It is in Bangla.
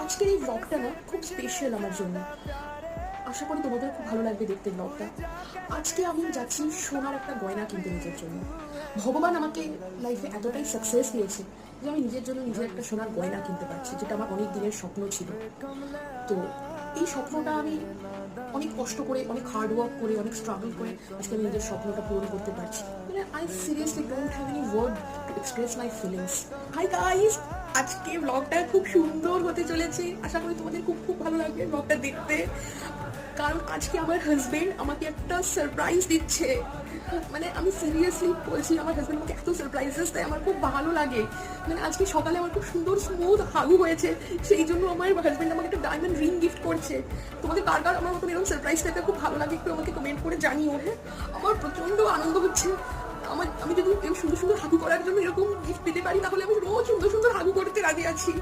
আজকের এই ব্লগটা না খুব স্পেশাল আমার জন্য। আশা করি তোমাদের খুব ভালো লাগবে দেখতে ব্লগটা। আজকে আমি যাচ্ছি সোনার একটা গয়না কিনতে নিজের জন্য। ভগবান আমাকে লাইফে এতটাই সাকসেস দিয়েছে যে আমি নিজের জন্য নিজের একটা সোনার গয়না কিনতে পারছি, যেটা আমার অনেক দিনের স্বপ্ন ছিল। তো এই স্বপ্নটা আমি অনেক কষ্ট করে, অনেক হার্ড ওয়ার্ক করে, অনেক স্ট্রাগল করে আজকে আমি নিজের স্বপ্নটা পূরণ করতে পারছি। মানে I seriously don't have any word to express my feelings. Hi guys, আজকে ব্লগটা খুব সুন্দর হতে চলেছে। আশা করি তোমাদের খুব খুব ভালো লাগবে ব্লগটা দেখতে, কারণ আজকে আমার হাজবেন্ড আমাকে একটা সারপ্রাইজ দিচ্ছে। মানে আমি সিরিয়াসলি বলছি, আমার হাজবেন্ড আমাকে এত সারপ্রাইজেস দেয়, আমার খুব ভালো লাগে। মানে আজকে সকালে আমার খুব সুন্দর স্মুথ হাগু হয়েছে, সেই জন্য আমার হাজবেন্ড আমাকে একটা ডায়মন্ড রিং গিফট করছে। তোমাদের কার কার আমার মতন এরকম সারপ্রাইজ পেতে খুব ভালো লাগে একটু আমাকে কমেন্ট করে জানিও। হ্যাঁ, আমার প্রচন্ড আনন্দ হচ্ছে। আমি যদি এরকম সুন্দর সুন্দর হাগু করার জন্য এরকম গিফট পেতে পারি, তাহলে আমি রোজ সুন্দর সুন্দর হাগু করতে রাজি আছি।